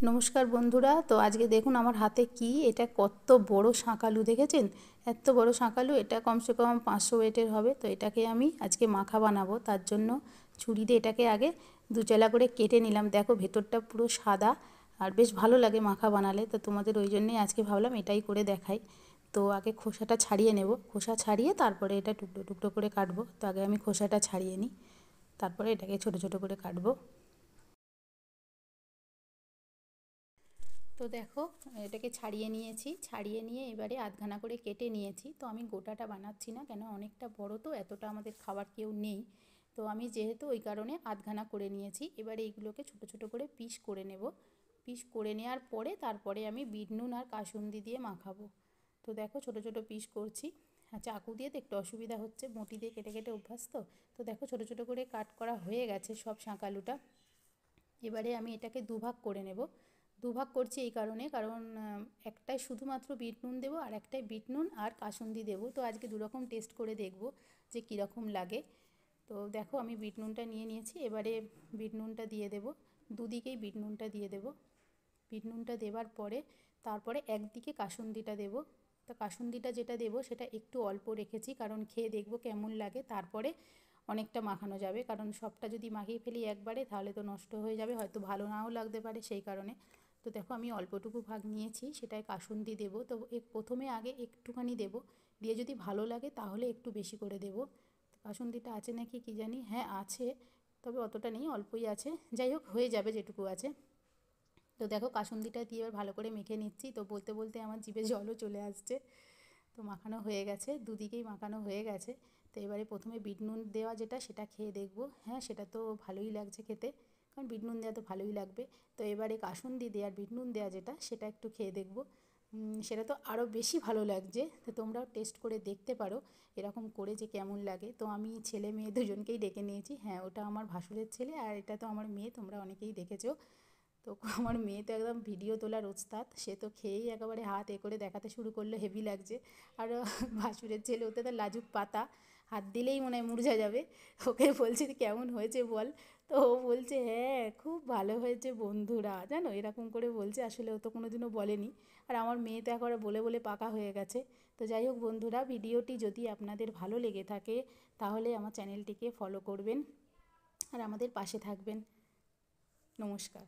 নমস্কার বন্ধুরা। তো আজকে দেখুন আমার হাতে কি, এটা কত বড় শাঁকালু দেখেছেন? এত বড় শাঁকালু, এটা কমসে কম 500 ওয়েটের হবে। তো এটাকে আমি আজকে মাখা বানাবো, তার জন্য ছুরি দিয়ে এটাকে আগে দুচালা করে কেটে নিলাম। দেখো ভেতরটা পুরো সাদা, আর বেশ ভালো লাগে মাখা বানালে। তো তোমাদের ওই জন্যই আজকে ভাবলাম এটাই করে দেখাই। তো আগে খোসাটা ছাড়িয়ে নেব, খোসা ছাড়িয়ে তারপরে এটা টুকরো টুকরো করে কাটবো। তো আগে আমি খোসাটা ছাড়িয়ে নিই, তারপরে এটাকে ছোট ছোট করে কাটবো। তো দেখো এটাকে ছাড়িয়ে নিয়েছি, ছাড়িয়ে নিয়ে এবারে আধখানা করে কেটে নিয়েছি। তো আমি গোটাটা বানাচ্ছি না, কেন অনেকটা বড়, তো এতটা আমাদের খাবার কেউ নেই। তো আমি যেহেতু ওই কারণে আধখানা করে নিয়েছি। এবারে এইগুলোকে ছোট ছোট করে পিস করে নেব। পিস করে নেওয়ার পরে তারপরে আমি বিট নুন আর কাসুন্দি দিয়ে মাখাবো। তো দেখো ছোট ছোট পিস করছি। চাকু দিয়ে তো একটু অসুবিধা হচ্ছে, বঁটি দিয়ে কেটে কেটে অভ্যাস তো। তো দেখো ছোট ছোট করে কাট করা হয়ে গেছে সব শাঁকালুটা। এবারে আমি এটাকে দুভাগ করে নেব। দুভাগ করছি এই কারণে, কারণ একটাই শুধুমাত্র বিট নুন দেবো আর একটাই বিট নুন আর কাসুন্দি দেবো। তো আজকে দুরকম টেস্ট করে দেখব যে কীরকম লাগে। তো দেখো আমি বিট নুনটা নিয়ে নিয়েছি, এবারে বিট নুনটা দিয়ে দেবো। দুদিকেই বিট নুনটা দিয়ে দেবো। বিট নুনটা দেওয়ার পরে তারপরে একদিকে কাসুন্দিটা দেবো। তো কাসুন্দিটা যেটা দেবো সেটা একটু অল্প রেখেছি, কারণ খেয়ে দেখবো কেমন লাগে, তারপরে অনেকটা মাখানো যাবে। কারণ সবটা যদি মাখিয়ে ফেলি একবারে তাহলে তো নষ্ট হয়ে যাবে, হয়তো ভালো নাও লাগতে পারে, সেই কারণে। তো দেখো আমি অল্পটুকু ভাগ নিয়েছি, সেটাই কাসুন্দি দেবো। তো প্রথমে আগে একটুখানি দেবো, দিয়ে যদি ভালো লাগে তাহলে একটু বেশি করে দেবো। তো কাসুন্দিটা আছে নাকি কি জানি, হ্যাঁ আছে, তবে অতটা নেই, অল্পই আছে। যাই হোক, হয়ে যাবে যেটুকু আছে। তো দেখো কাসুন্দিটা দিয়ে এবার ভালো করে মেখে নিচ্ছি। তো বলতে বলতে আমার জিভে জলও চলে আসছে। তো মাখানো হয়ে গেছে, দুদিকেই মাখানো হয়ে গেছে। তো এবারে প্রথমে বিট নুন দেওয়া যেটা, সেটা খেয়ে দেখবো। হ্যাঁ, সেটা তো ভালোই লাগছে খেতে, কারণ বিট নুন দেওয়া তো ভালোই লাগবে। তো এবারে কাসুন্দি দেওয়া আর বিট নুন দেওয়া যেটা, সেটা একটু খেয়ে দেখবো। সেটা তো আরও বেশি ভালো লাগছে। তো তোমরাও টেস্ট করে দেখতে পারো এরকম করে যে কেমন লাগে। তো আমি ছেলে মেয়ে দুজনকেই ডেকে নিয়েছি। হ্যাঁ, ওটা আমার ভাসুরের ছেলে আর এটা তো আমার মেয়ে, তোমরা অনেকেই দেখেছো। তো আমার মেয়ে তো একদম ভিডিও তোলার ওস্তাদ, সে তো খেয়েই একেবারে হাত করে দেখাতে শুরু করলো, হেভি লাগছে। আর ভাসুরের ছেলে, ওতে তো লাজুক পাতা, হাত দিলেই মনে হয় মুরঝা যাবে। ওকে বলছি কেমন হয়েছে বল, তো ও বলছে হ্যাঁ খুব ভালো হয়েছে বন্ধুরা, জানো এরকম করে বলছে। আসলে ও তো কোনোদিনও বলেনি। আর আমার মেয়ে তো একবারে বলে বলে পাকা হয়ে গেছে। তো যাই হোক বন্ধুরা, ভিডিওটি যদি আপনাদের ভালো লেগে থাকে তাহলে আমার চ্যানেলটিকে ফলো করবেন আর আমাদের পাশে থাকবেন। নমস্কার।